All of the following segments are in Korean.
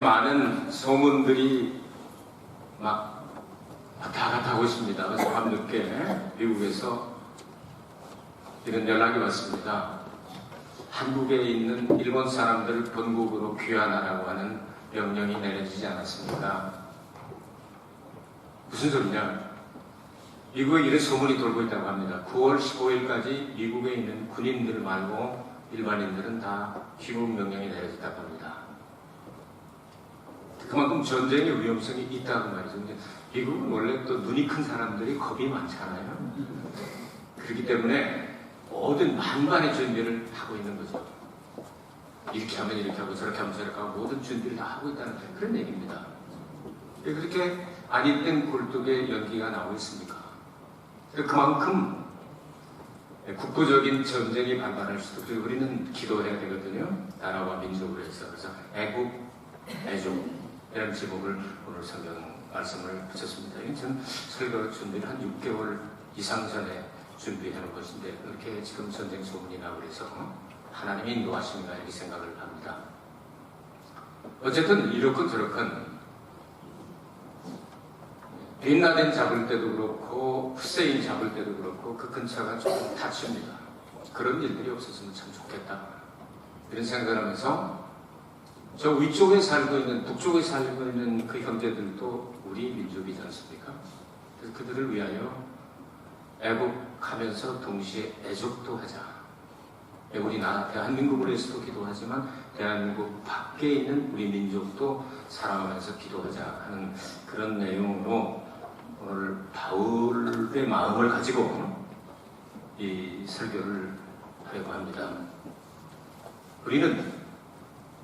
많은 소문들이 막 왔다 갔다 하고 있습니다. 그래서 밤늦게 미국에서 이런 연락이 왔습니다. 한국에 있는 일본 사람들 본국으로 귀환하라고 하는 명령이 내려지지 않았습니까? 무슨 소리냐? 미국에 이런 소문이 돌고 있다고 합니다. 9월 15일까지 미국에 있는 군인들 말고 일반인들은 다 귀국 명령이 내려졌다고 합니다. 그만큼 전쟁의 위험성이 있다고 말이죠. 미국은 원래 또 눈이 큰 사람들이 겁이 많잖아요. 그렇기 때문에 모든 만반의 준비를 하고 있는 거죠. 이렇게 하면 이렇게 하고 저렇게 하면 저렇게 하고 모든 준비를 다 하고 있다는 그런 얘기입니다. 그렇게 아니된 굴뚝에 연기가 나오고 있습니까? 그만큼 국부적인 전쟁이 발발할 수도 있고 우리는 기도해야 되거든요. 나라와 민족을 위해서. 그래서 애국, 애족 이런 제목을 오늘 성경 말씀을 붙였습니다. 저는 설교 준비를 한 6개월 이상 전에 준비해 놓은 것인데 그렇게 지금 전쟁 소문이 나고 그래서 하나님이 인도하십니다 이렇게 생각을 합니다. 어쨌든 이렇건 저렇건 빈라덴 잡을 때도 그렇고 후세인 잡을 때도 그렇고 그 근처가 조금 다칩니다. 그런 일들이 없었으면 참 좋겠다 이런 생각을 하면서 저 위쪽에 살고 있는 북쪽에 살고 있는 그 형제들도 우리 민족이지 않습니까? 그래서 그들을 위하여 애국하면서 동시에 애족도 하자. 우리 대한민국을 위해서도 기도하지만 대한민국 밖에 있는 우리 민족도 사랑하면서 기도하자 하는 그런 내용으로 오늘 바울의 마음을 가지고 이 설교를 하려고 합니다. 우리는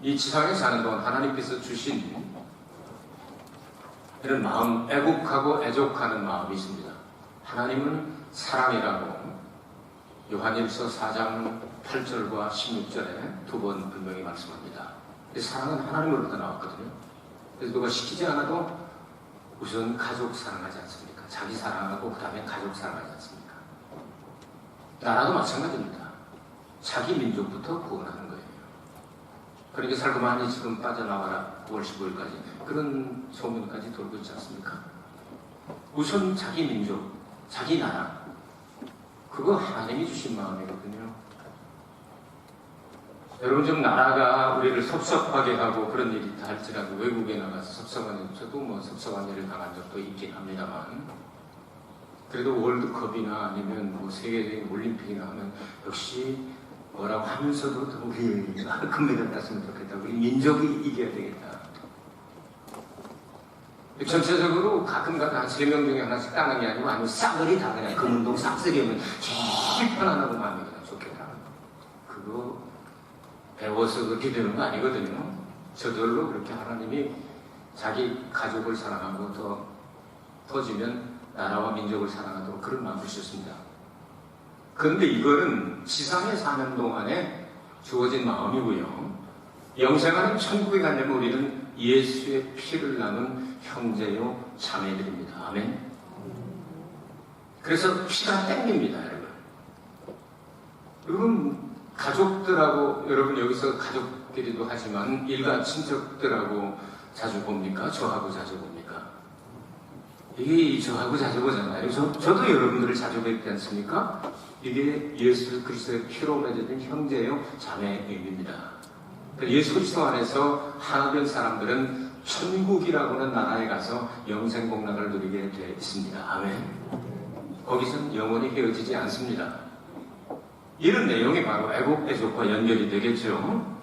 이 지상에 사는 동안 하나님께서 주신 이런 마음, 애국하고 애족하는 마음이 있습니다. 하나님은 사랑이라고 요한일서 4장 8절과 16절에 두 번 분명히 말씀합니다. 사랑은 하나님으로부터 나왔거든요. 그래서 누가 시키지 않아도 우선 가족 사랑하지 않습니까? 자기 사랑하고 그 다음에 가족 사랑하지 않습니까? 나라도 마찬가지입니다. 자기 민족부터 구원하는 거예요. 그러니까 살고만이 지금 빠져나와라 9월 15일까지 그런 소문까지 돌고 있지 않습니까? 우선 자기 민족, 자기 나라 그거 하나님이 주신 마음이거든요. 여러분 좀 나라가 우리를 섭섭하게 하고 그런 일이 다 할지라도 외국에 나가서 섭섭한 일, 저도 뭐 섭섭한 일을 당한 적도 있긴 합니다만 그래도 월드컵이나 아니면 뭐 세계적인 올림픽이나 하면 역시 뭐라고 하면서도 더 우리 금메달 땄으면 좋겠다. 우리 민족이 이겨야 되겠다. 전체적으로 가끔가다 한 3명 중에 하나씩 따는 게 아니고 아니면 싸그리 다 그냥 금운동 싹쓸이 하면 제일 편안하고 마음이 그냥 좋겠다. 그거 배워서 그렇게 되는 거 아니거든요. 저절로 그렇게 하나님이 자기 가족을 사랑하고 더 터지면 나라와 민족을 사랑하도록 그런 마음을 주셨습니다. 그런데 이거는 지상에 사는 동안에 주어진 마음이고요. 영생하는 천국에 가려면 우리는 예수의 피를 남은 형제요 자매들입니다. 아멘. 그래서 피가 땡깁니다, 여러분. 여러분 가족들하고 여러분 여기서 가족끼리도 하지만 일가 친척들하고 자주 봅니까? 저하고 자주 봅니까? 이게 저하고 자주 보잖아요. 저도 여러분들을 자주 뵙지 않습니까? 이게 예수 그리스도의 피로 맺어진 형제요 자매의 의미입니다. 예수 그리스도 안에서 하나 된 사람들은 천국이라고 하는 나라에 가서 영생 복락을 누리게 되어 있습니다. 아멘. 거기서는 영원히 헤어지지 않습니다. 이런 내용이 바로 애국, 애족과 연결이 되겠죠.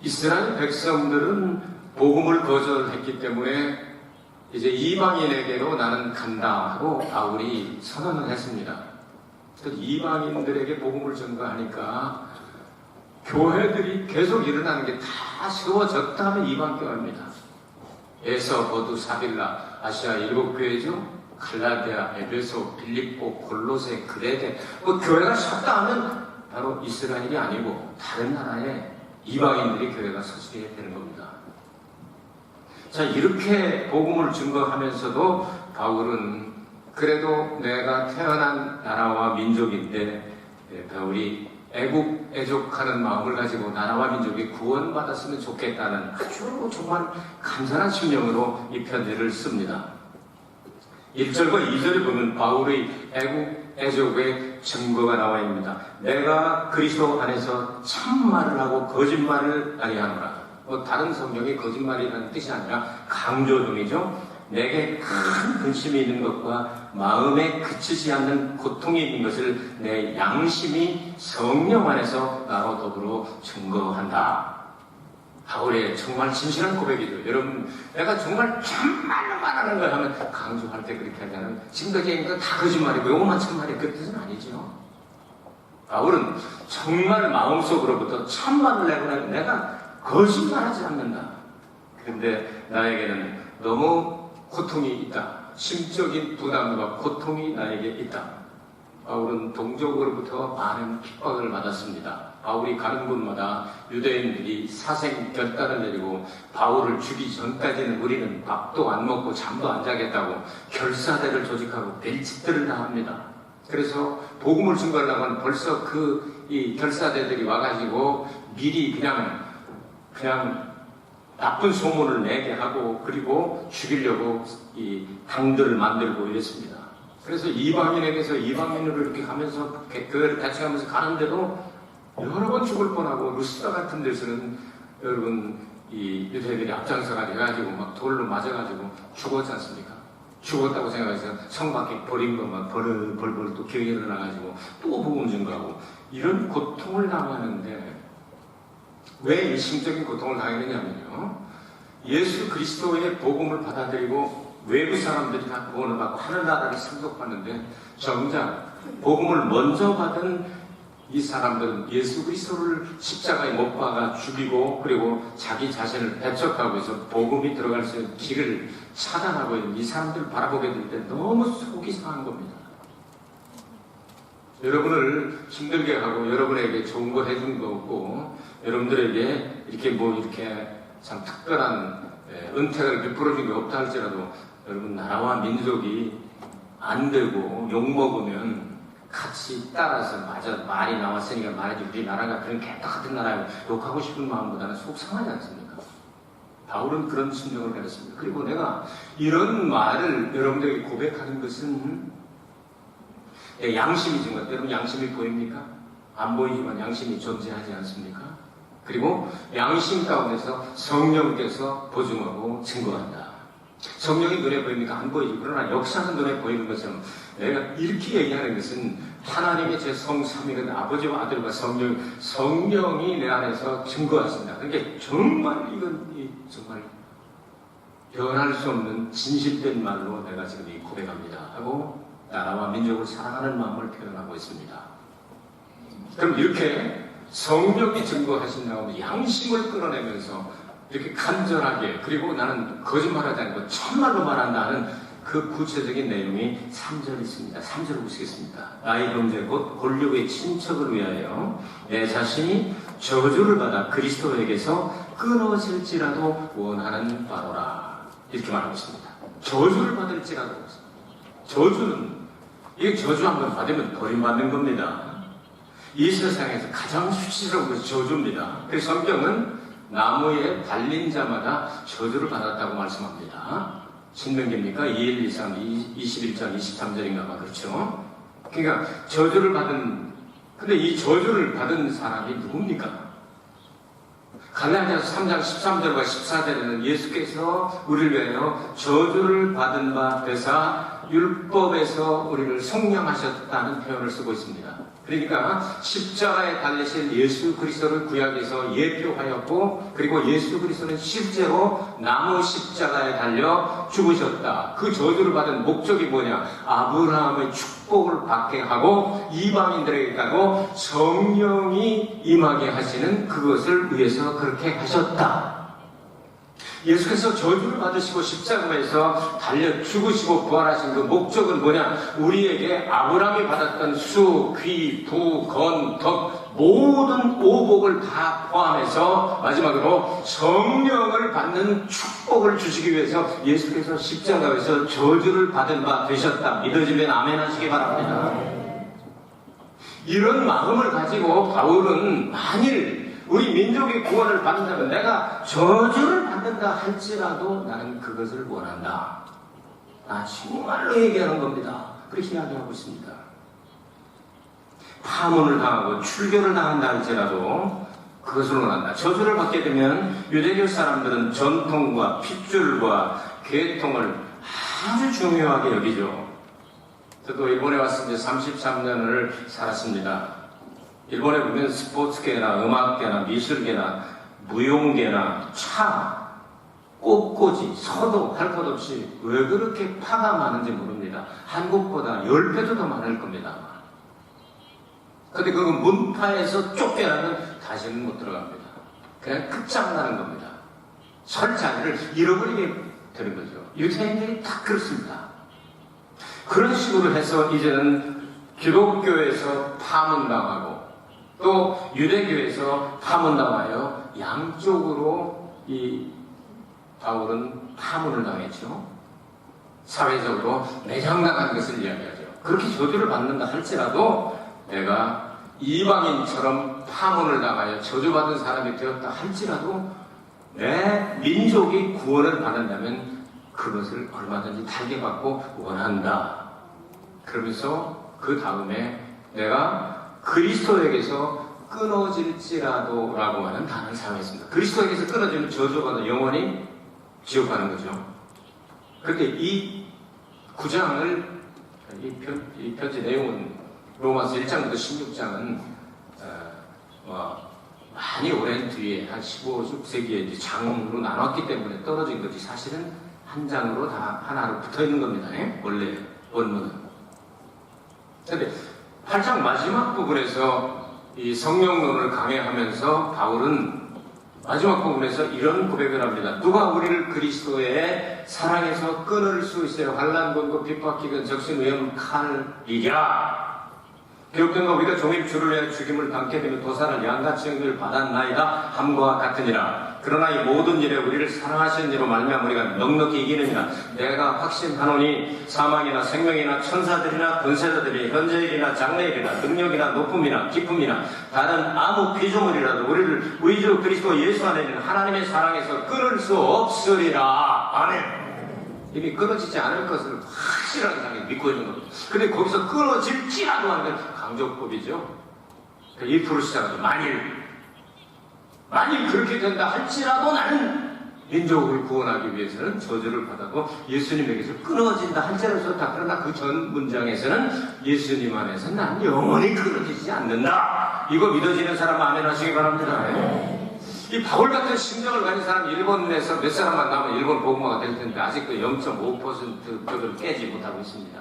이스라엘 백성들은 복음을 거절했기 때문에 이제 이방인에게로 나는 간다 하고 바울이 선언을 했습니다. 이방인들에게 복음을 전가하니까 교회들이 계속 일어나는 게 다 세워졌다 하면 이방교회입니다. 에서, 버두, 사빌라, 아시아 7교회죠. 갈라디아, 에베소, 빌립보, 골로새, 그레데 교회가 섰다 하면 바로 이스라엘이 아니고 다른 나라의 이방인들이 교회가 서게 되는 겁니다. 자, 이렇게 복음을 증거하면서도 바울은 그래도 내가 태어난 나라와 민족인데 바울이 애국 애족하는 마음을 가지고 나라와 민족이 구원받았으면 좋겠다는 아주 정말 간절한 심령으로 이 편지를 씁니다. 1절과 2절에 보면 바울의 애국의 증거가 나와 있습니다. 내가 그리스도 안에서 참말을 하고 거짓말을 아니하노라. 다른 성경이 거짓말이라는 뜻이 아니라 강조동이죠. 내게 큰 근심이 있는 것과 마음에 그치지 않는 고통이 있는 것을 내 양심이 성령 안에서 나로 더불어 증거한다. 바울의 정말 진실한 고백이죠. 여러분, 내가 정말 참말로 말하는 걸 하면 강조할 때 그렇게 하잖아요. 지금까지 얘기한 건 다 거짓말이고 요것만 참말이 그 뜻은 아니죠. 바울은 정말 마음속으로부터 참말을 내고 내가 거짓말하지 않는다. 그런데 나에게는 너무 고통이 있다. 심적인 부담과 고통이 나에게 있다. 바울은 동족으로부터 많은 핍박을 받았습니다. 바울이 가는 곳마다 유대인들이 사생 결단을 내리고 바울을 죽이기 전까지는 우리는 밥도 안 먹고 잠도 안 자겠다고 결사대를 조직하고 별짓들을 다 합니다. 그래서 복음을 증거하려고 하면 벌써 이 결사대들이 와가지고 미리 그냥 나쁜 소문을 내게 하고 그리고 죽이려고 이 당들을 만들고 이랬습니다. 그래서 이방인에게서 이방인으로 이렇게 가면서 교회를 같이 가면서 가는데도 여러 번 죽을 뻔하고 루스다 같은 데서는 여러분 이 유대인들이 앞장서가 돼가지고 막 돌로 맞아가지고 죽었지 않습니까? 죽었다고 생각해서 성 밖에 버린 것만 벌벌 또 기억이 일어나가지고 또 복음 증거하고 이런 고통을 당하는데 왜 이 심적인 고통을 당했느냐면요. 예수 그리스도의 복음을 받아들이고 외부 사람들이 다 구원을 받고 하늘나라를 상속받는데 정작 복음을 먼저 받은 이 사람들은 예수 그리스도를 십자가에 못 박아 죽이고 그리고 자기 자신을 배척하고 해서 복음이 들어갈 수 있는 길을 차단하고 있는 이 사람들을 바라보게 될 때 너무 속이 상한 겁니다. 여러분을 힘들게 하고 여러분에게 좋은 거 해준 거 없고 여러분들에게 이렇게 참 특별한 은퇴를 베풀어준 게 없다 할지라도 여러분 나라와 민족이 안 되고 욕먹으면 같이 따라서 맞아 말이 나왔으니까 말이지 우리 나라가 그런 개떡 같은 나라에 욕하고 싶은 마음보다는 속 상하지 않습니까? 바울은 그런 심정을 가졌습니다. 그리고 내가 이런 말을 여러분들에게 고백하는 것은 내 양심이지 뭐 여러분 양심이 보입니까? 안 보이지만 양심이 존재하지 않습니까? 그리고 양심 가운데서 성령께서 보증하고 증거한다. 성령이 눈에 보입니까? 안 보이지. 그러나 역사는 눈에 보이는 것처럼 내가 이렇게 얘기하는 것은 하나님의 제 성삼위는 아버지와 아들과 성령이 내 안에서 증거하신다. 그러니까 정말 이건 정말 변할 수 없는 진실된 말로 내가 지금 고백합니다 하고 나라와 민족을 사랑하는 마음을 표현하고 있습니다. 그럼 이렇게 성령이 증거하신다고 양심을 끌어내면서 이렇게 간절하게 그리고 나는 거짓말하지 않고 참말로 말한다는 그 구체적인 내용이 3절에 있습니다. 3절을 보시겠습니다. 나의 형제 곧 권력의 친척을 위하여 내 자신이 저주를 받아 그리스도에게서 끊어질지라도 원하는 바로라. 이렇게 말하고 있습니다. 저주를 받을지라도. 저주는 이게 저주 한번 받으면 버림받는 겁니다. 이 세상에서 가장 수치스러운 것이 저주입니다. 그래서 성경은 나무에 달린 자마다 저주를 받았다고 말씀합니다. 신명기입니까? 2, 1, 2, 3, 21장 23절인가 봐. 그렇죠? 그러니까 저주를 받은 근데 이 저주를 받은 사람이 누굽니까? 갈라디아서 3장 13절과 14절에는 예수께서 우리를 위하여 저주를 받은 바 되사 율법에서 우리를 속량하셨다는 표현을 쓰고 있습니다. 그러니까 십자가에 달리신 예수 그리스도를 구약에서 예표하였고 그리고 예수 그리스도는 실제로 나무 십자가에 달려 죽으셨다. 그 저주를 받은 목적이 뭐냐? 아브라함의 축복을 받게 하고 이방인들에게 가고 성령이 임하게 하시는 그것을 위해서 그렇게 하셨다. 예수께서 저주를 받으시고 십자가에서 달려 죽으시고 부활하신 그 목적은 뭐냐? 우리에게 아브라함이 받았던 수, 귀, 부, 건, 덕 모든 오복을 다 포함해서 마지막으로 성령을 받는 축복을 주시기 위해서 예수께서 십자가에서 저주를 받은 바 되셨다. 믿어지면 아멘 하시기 바랍니다. 이런 마음을 가지고 바울은 만일 우리 민족의 구원을 받는다면 내가 저주를 받는다 할지라도 나는 그것을 원한다. 나 정말로 얘기하는 겁니다. 그렇게 이야기하고 있습니다. 파문을 당하고 출교를 당한다 할지라도 그것을 원한다. 저주를 받게 되면 유대교 사람들은 전통과 핏줄과 계통을 아주 중요하게 여기죠. 저도 일본에 왔을 때 33년을 살았습니다. 일본에 보면 스포츠계나 음악계나 미술계나 무용계나 차, 꽃꽂이, 서도 할 것 없이 왜 그렇게 파가 많은지 모릅니다. 한국보다 10배도 더 많을 겁니다. 근데 그건 문파에서 쫓겨나면 다시는 못 들어갑니다. 그냥 끝장나는 겁니다. 설 자리를 잃어버리게 되는 거죠. 유대인들이 다 그렇습니다. 그런 식으로 해서 이제는 기독교에서 파문당하고 또 유대교에서 파문당하여 양쪽으로 이 바울은 파문을 당했죠. 사회적으로 매장당한 것을 이야기하죠. 그렇게 저주를 받는다 할지라도 내가 이방인처럼 파문을 당하여 저주받은 사람이 되었다 할지라도 내 민족이 구원을 받는다면 그것을 얼마든지 달게받고 원한다. 그러면서 그 다음에 내가 그리스도에게서 끊어질지라도 라고 하는 단어를 사용했습니다. 그리스도에게서 끊어지면 저주받아 영원히 지옥 가는 거죠. 그런데 이 9장을 이 편지 내용은 로마서 1장부터 16장은 많이 오랜 뒤에 한 15, 16세기에 장으로 나눴기 때문에 떨어진 거지 사실은 한 장으로 다 하나로 붙어 있는 겁니다. 원래 원문은. 그런데 8장 마지막 부분에서 이 성령론을 강해하면서 바울은 마지막 부분에서 이런 고백을 합니다. 누가 우리를 그리스도의 사랑에서 끊을 수 있어요? 환난, 곤고, 핍박, 기근, 적신, 위험, 칼이랴. 기록된가 우리가 종일 주를 위하여 죽임을 당게 되면 도살을 양같이 영을 받았나이다 함과 같으니라. 그러나 이 모든 일에 우리를 사랑하시는 이로 말미암아 우리가 넉넉히 이기느니라. 내가 확신하노니 사망이나 생명이나 천사들이나 권세자들이 현재일이나 장래일이나 능력이나 높음이나 기쁨이나 다른 아무 피조물이라도 우리를 우리 주 그리스도 예수 안에 있는 하나님의 사랑에서 끊을 수 없으리라. 아멘. 이미 끊어지지 않을 것을 확실하게 자기 믿고 있는 겁니다. 근데 거기서 끊어질지라도 하는 건 강조법이죠. 1% 시작하죠. 만일 그렇게 된다 할지라도 나는 민족을 구원하기 위해서는 저주를 받아도 예수님에게서 끊어진다 할지라도 좋다. 그러나 그 전 문장에서는 예수님 안에서 난 영원히 끊어지지 않는다. 이거 믿어지는 사람 아멘 하시기 바랍니다. 이 바울 같은 심정을 가진 사람 일본에서 몇 사람만 나오면 일본 복음화가 될 텐데 아직도 0.5%를 깨지 못하고 있습니다.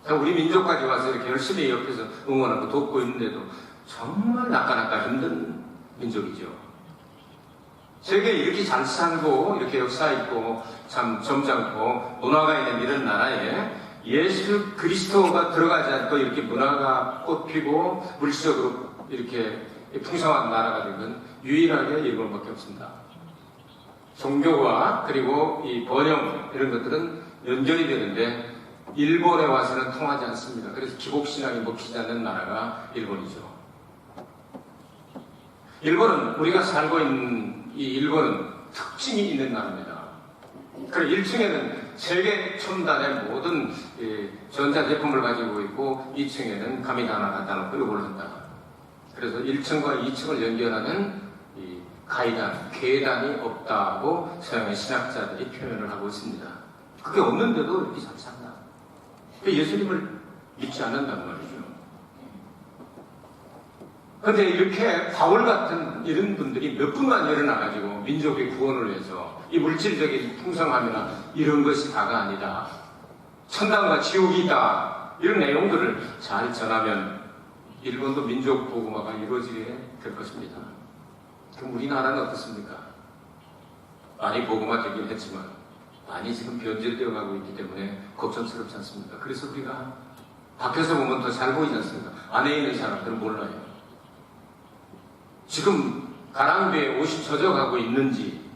우리 민족까지 와서 이렇게 열심히 옆에서 응원하고 돕고 있는데도 정말 나까나까 힘든 민족이죠. 세계에 이렇게 잘 살고 이렇게 역사 있고 참 점잖고 문화가 있는 이런 나라에 예수 그리스도가 들어가지 않고 이렇게 문화가 꽃피고 물질적으로 이렇게 풍성한 나라가 된 건 유일하게 일본밖에 없습니다. 종교와 그리고 이 번영 이런 것들은 연결이 되는데 일본에 와서는 통하지 않습니다. 그래서 기복신앙이 먹히지 않는 나라가 일본이죠. 일본은 우리가 살고 있는 이 일본은 특징이 있는 나라입니다. 그래서 1층에는 세계 첨단의 모든 전자제품을 가지고 있고 2층에는 가미다나 갖다 놓고 이걸 한다. 그래서 1층과 2층을 연결하는 이 가이단, 계단이 없다고 서양의 신학자들이 표현을 하고 있습니다. 그게 없는데도 이렇게 잘 산다. 예수님을 믿지 않는단 말이죠. 그런데 이렇게 바울 같은 이런 분들이 몇 분만 일어나가지고 민족의 구원을 위해서 이 물질적인 풍성함이나 이런 것이 다가 아니다. 천당과 지옥이 있다. 이런 내용들을 잘 전하면 일본도 민족 복음화가 이루어지게 될 것입니다. 그럼 우리나라는 어떻습니까? 많이 복음화되긴 했지만 많이 지금 변질되어 가고 있기 때문에 걱정스럽지 않습니까? 그래서 우리가 밖에서 보면 더 잘 보이지 않습니까? 안에 있는 사람들은 몰라요. 지금 가랑비에 옷이 젖어가고 있는지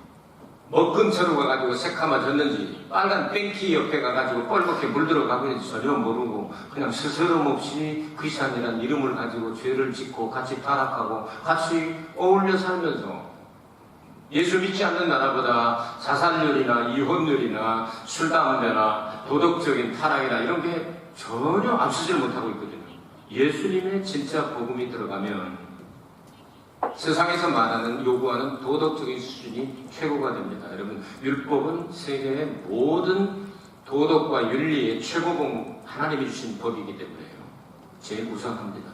먹근처로 가가지고 새카마졌는지 빨간 뺑키 옆에 가가지고 뻘겋게 물들어가고 있는지 전혀 모르고 그냥 스스럼 없이 크리스찬이라는 이름을 가지고 죄를 짓고 같이 타락하고 같이 어울려 살면서 예수 믿지 않는 나라보다 자살률이나 이혼율이나 술, 담배나 도덕적인 타락이나 이런 게 전혀 앞서질 못하고 있거든요. 예수님의 진짜 복음이 들어가면 세상에서 말하는 요구하는 도덕적인 수준이 최고가 됩니다. 여러분, 율법은 세계의 모든 도덕과 윤리의 최고봉 하나님이 주신 법이기 때문에요. 제일 우선합니다.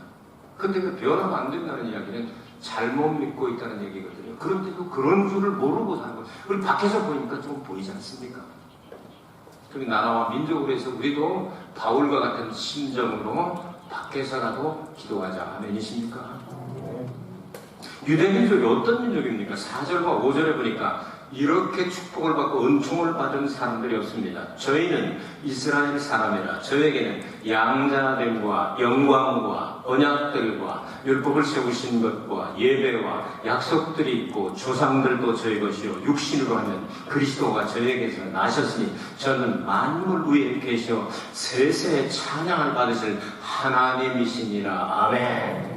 근데 그 변하면 안 된다는 이야기는 잘못 믿고 있다는 얘기거든요. 그런데도 그런 줄을 모르고 사는 거예요. 우리 밖에서 보니까 좀 보이지 않습니까? 그럼 나라와 민족으로 해서 우리도 바울과 같은 심정으로 밖에서라도 기도하자. 아멘이십니까? 유대민족이 어떤 민족입니까? 4절과 5절에 보니까 이렇게 축복을 받고 은총을 받은 사람들이 없습니다. 저희는 이스라엘 사람이라 저에게는 양자됨과 영광과 언약들과 율법을 세우신 것과 예배와 약속들이 있고 조상들도 저희 것이요 육신으로 하면 그리스도가 저에게서 나셨으니 저는 만물 위에 계셔 세세의 찬양을 받으실 하나님이시니라. 아멘.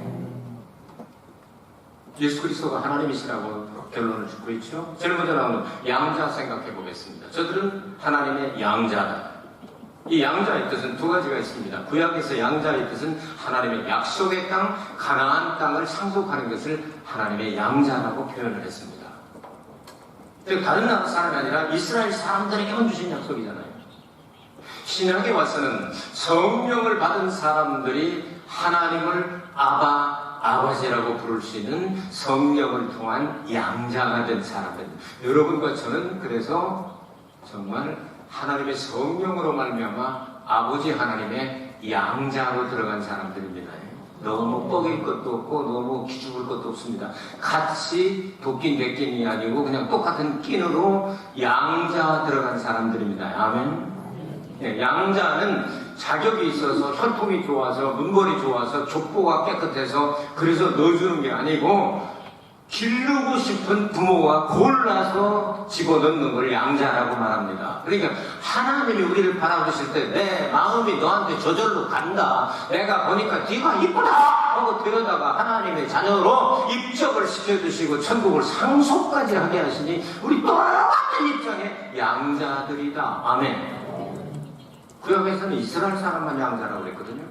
예수 그리스도가 하나님이시라고 결론을 짓고 있죠. 제일 먼저 나오는 양자 생각해 보겠습니다. 저들은 하나님의 양자다. 이 양자의 뜻은 두 가지가 있습니다. 구약에서 양자의 뜻은 하나님의 약속의 땅, 가나안 땅을 상속하는 것을 하나님의 양자라고 표현을 했습니다. 즉 다른 나라 사람이 아니라 이스라엘 사람들에게만 주신 약속이잖아요. 신약에 와서는 성령을 받은 사람들이 하나님을 아버지라고 부를 수 있는 성령을 통한 양자가 된 사람들. 여러분과 저는 그래서 정말 하나님의 성령으로 말미암아 아버지 하나님의 양자로 들어간 사람들입니다. 너무 뻐길 것도 없고 너무 기죽을 것도 없습니다. 같이 도낀 백낀이 아니고 그냥 똑같은 낀으로 양자 들어간 사람들입니다. 아멘. 네, 양자는 자격이 있어서 혈통이 좋아서 문벌이 좋아서 족보가 깨끗해서 그래서 넣어주는 게 아니고 기르고 싶은 부모가 골라서 집어넣는 걸 양자라고 말합니다. 그러니까 하나님이 우리를 바라보실 때 내 마음이 너한테 저절로 간다. 내가 보니까 네가 이쁘다 하고 데려다가 하나님의 자녀로 입적을 시켜주시고 천국을 상속까지 하게 하시니 우리 똑같은 입장의 양자들이다. 아멘. 구약에서는 이스라엘 사람만 양자라고 그랬거든요.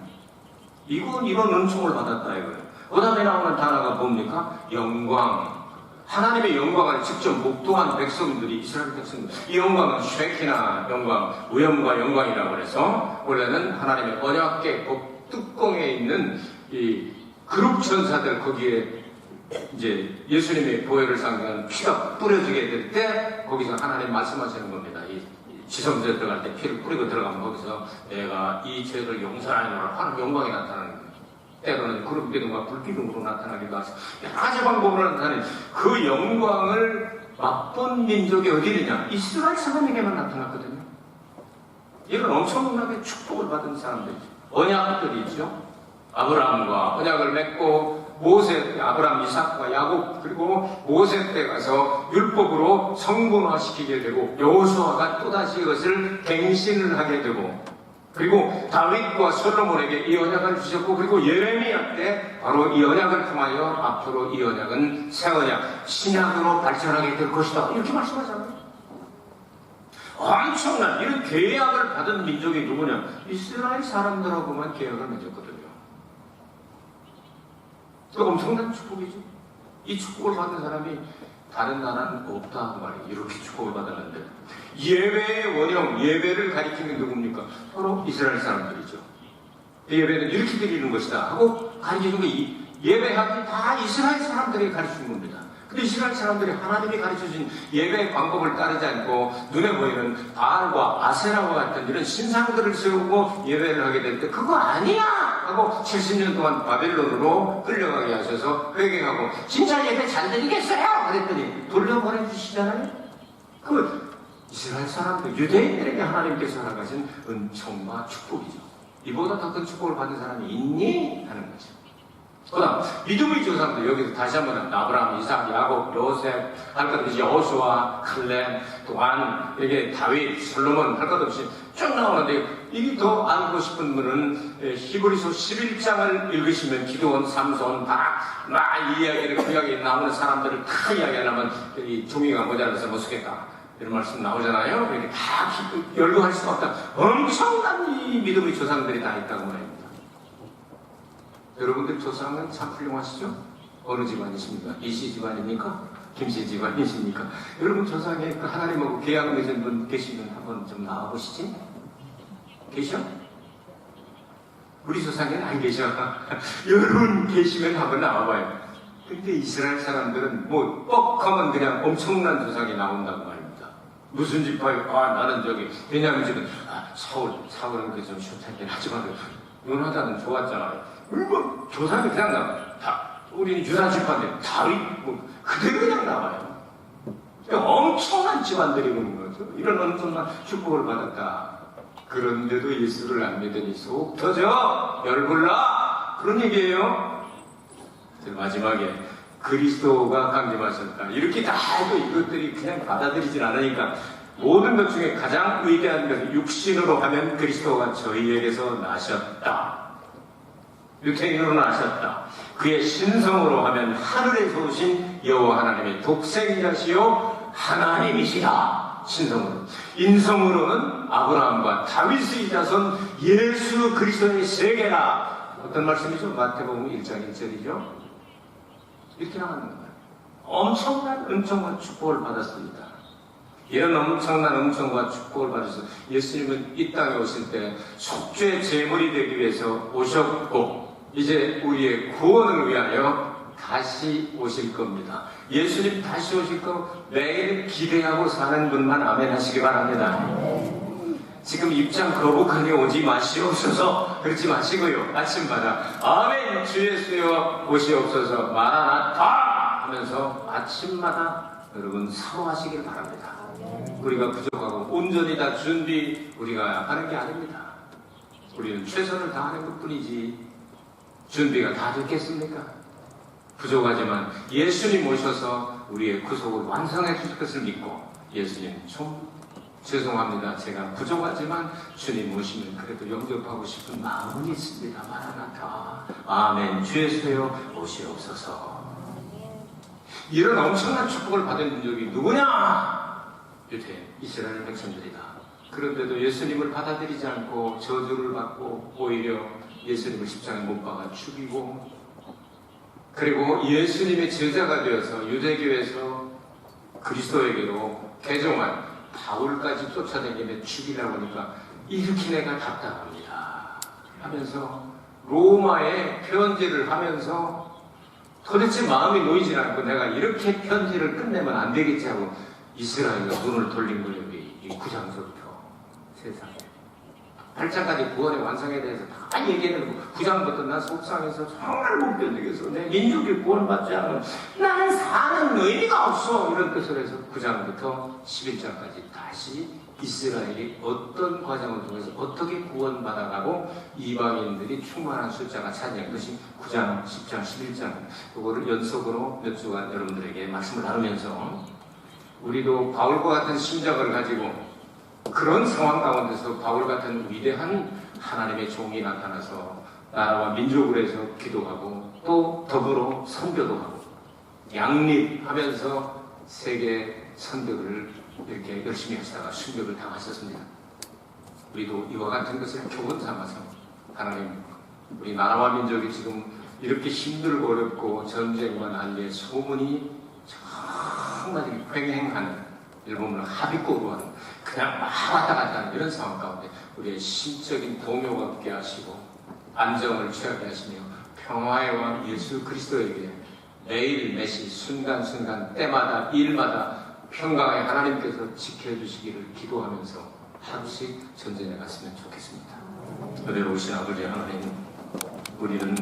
이건 이런 은총을 받았다 이거예요. 그 다음에 나오는 단어가 뭡니까? 영광. 하나님의 영광을 직접 목도한 백성들이 이스라엘 백성들. 이 영광은 쉐키나 영광, 우염과 영광이라고 해서 원래는 하나님의 언약궤 뚜껑에 있는 이 그룹 천사들 거기에 이제 예수님의 보혈을 상징하는 피가 뿌려지게 될 때 거기서 하나님 말씀하시는 겁니다. 지성소에 들어갈 때 피를 뿌리고 들어가면 거기서 내가 이 죄를 용서하노라 하는 영광이 나타나는 거예요. 때로는 구름 기둥과 불기둥으로 나타나기도 하고 여러 가지 방법으로 나타나는 그 영광을 맛본 민족이 어디 있느냐? 이스라엘 사람에게만 나타났거든요. 이런 엄청나게 축복을 받은 사람들이죠. 언약들이죠. 아브라함과 언약을 맺고 모세, 아브라함, 이삭과 야곱 그리고 모세 때 가서 율법으로 성분화시키게 되고 여호수아가 또다시 이것을 갱신을 하게 되고 그리고 다윗과 솔로몬에게 이 언약을 주셨고 그리고 예레미야 때 바로 이 언약을 통하여 앞으로 이 언약은 새 언약, 신약으로 발전하게 될 것이다 이렇게 말씀하잖아요. 엄청난 이런 계약을 받은 민족이 누구냐? 이스라엘 사람들하고만 계약을 맺었거든요. 그 엄청난 축복이죠. 이 축복을 받은 사람이 다른 나라는 없다 말이에요. 이렇게 축복을 받았는데 예배의 원형, 예배를 가리키는 누굽니까? 바로 이스라엘 사람들이죠. 예배는 이렇게 드리는 것이다 하고 가르치는 게 예배하기 다 이스라엘 사람들이 가르치는 겁니다. 근데 이스라엘 사람들이 하나님이 가르쳐준 예배의 방법을 따르지 않고 눈에 보이는 바알과 아세라와 같은 이런 신상들을 세우고 예배를 하게 될 때 그거 아니야 하고 70년 동안 바벨론으로 끌려가게 하셔서 회개하고 진짜 예배 잘 드리겠어요 그랬더니 돌려보내 주시잖아요. 그 이스라엘 사람들 유대인들에게 하나님께서 허락하신 은총과 축복이죠. 이보다 더 큰 축복을 받은 사람이 있니? 하는 거죠. 그다음 믿음의 조상들 여기서 다시 한번 아브라함, 이삭, 야곱, 요셉 할 것 없이 여호수아, 칼렙 또한 여기 다윗, 솔로몬 할 것 없이 쭉 나오는데 이게 더 알고 싶은 분은 히브리서 11장을 읽으시면 기도원, 삼손, 바락 막 이야기를 구약에 나오는 사람들을 다 이야기하려면 이 종이가 모자라서 못 쓰겠다 이런 말씀 나오잖아요. 이렇게 다 열거할 수가 없다. 엄청난 이 믿음의 조상들이 다 있다고 말입니다. 여러분들 조상은 참 훌륭하시죠? 어느 집안이십니까? 이씨 집안입니까? 김씨 집안이십니까? 여러분 조상에 그 하나님하고 계약 맺은 분 계시면 한번 좀 나와보시지? 계셔? 우리 조상에는 안 계셔. 여러분 계시면 한번 나와봐요. 근데 이스라엘 사람들은 뭐 뻑하면 그냥 엄청난 조상이 나온다고 말입니다. 무슨 지파요? 나는 저기 베냐민 집은 사울은 그 좀 싫다긴 하지만 요나단은 좋았잖아요. 뭐 조상이 그냥 나와요. 우리는 유다 지파인데 다윗 뭐 그대로 그냥 나와요. 그러니까 엄청난 집안들이 오는 거죠. 이런 엄청난 축복을 받았다. 그런데도 예수를 안 믿으니 속 터져 열불나 그런 얘기예요. 마지막에 그리스도가 강림하셨다. 이렇게 다 해도 이것들이 그냥 받아들이질 않으니까 모든 것 중에 가장 위대한 것은 육신으로 하면 그리스도가 저희에게서 나셨다. 유태인으로 나셨다. 그의 신성으로 하면 하늘에서 오신 여호와 하나님의 독생자시요 하나님이시다. 신성으로. 인성으로는 아브라함과 다윗의 자손 예수 그리스도의 세계라. 어떤 말씀이죠? 마태복음 1장 1절이죠. 이렇게 나가는 거예요. 엄청난 은총과 축복을 받았습니다. 이런 엄청난 은총과 축복을 받아서 예수님은 이 땅에 오실 때 속죄 제물이 되기 위해서 오셨고 이제 우리의 구원을 위하여 다시 오실 겁니다. 예수님 다시 오실 거 매일 기대하고 사는 분만 아멘 하시기 바랍니다. 지금 입장 거북하게 오지 마시옵소서 그러지 마시고요. 아침마다 아멘 주 예수여 오시옵소서 마라나타 하면서 아침마다 여러분 사모하시길 바랍니다. 우리가 부족하고 온전히 다 준비 우리가 하는 게 아닙니다. 우리는 최선을 다하는 것뿐이지 준비가 다 됐겠습니까? 부족하지만 예수님 오셔서 우리의 구속을 완성해 주실 것을 믿고 예수님 좀 죄송합니다. 제가 부족하지만 주님 오시면 그래도 영접하고 싶은 마음은 있습니다. 마라나타 아멘 주 예수여 오시옵소서. 이런 엄청난 축복을 받은 적이 누구냐? 유대 이스라엘 백성들이다. 그런데도 예수님을 받아들이지 않고 저주를 받고 오히려 예수님을 십자가에 못 박아 죽이고 그리고 예수님의 제자가 되어서 유대교에서 그리스도에게로 개종한 바울까지 쫓아다니며 죽이려고 하니까 이렇게 내가 답답합니다 하면서 로마에 편지를 하면서 도대체 마음이 놓이지 않고 내가 이렇게 편지를 끝내면 안 되겠지 하고 이스라엘과 눈을 돌린 거예요. 이 9장서부터 세상에 8장까지 구원의 완성에 대해서 다 얘기해놓고 9장부터 난 속상해서 정말 못 견디겠어. 내 민족이 구원받지 않으면 나는 사는 의미가 없어. 이런 뜻을 해서 9장부터 11장까지 다시 이스라엘이 어떤 과정을 통해서 어떻게 구원받아가고 이방인들이 충만한 숫자가 차지한 것이 9장, 10장, 11장 그거를 연속으로 몇 주간 여러분들에게 말씀을 나누면서 우리도 바울과 같은 심정을 가지고 그런 상황 가운데서 바울 같은 위대한 하나님의 종이 나타나서 나라와 민족을 해서 기도하고 또 더불어 선교도 하고 양립하면서 세계 선교를 이렇게 열심히 하시다가 순교를 당하셨습니다. 우리도 이와 같은 것을 교훈 삼아서 하나님 우리 나라와 민족이 지금 이렇게 힘들고 어렵고 전쟁과 난리에 소문이 정말 횡행하는 일본을 합의고로 하는 그냥 막 왔다 갔다 하는 이런 상황 가운데 우리의 심적인 동요가 없게 하시고 안정을 취하게 하시며 평화의 왕 예수 그리스도에게 매일 매시 순간순간 때마다 일마다 평강의 하나님께서 지켜주시기를 기도하면서 하루씩 전진해 갔으면 좋겠습니다. 은혜로우신 아버지 하나님 우리는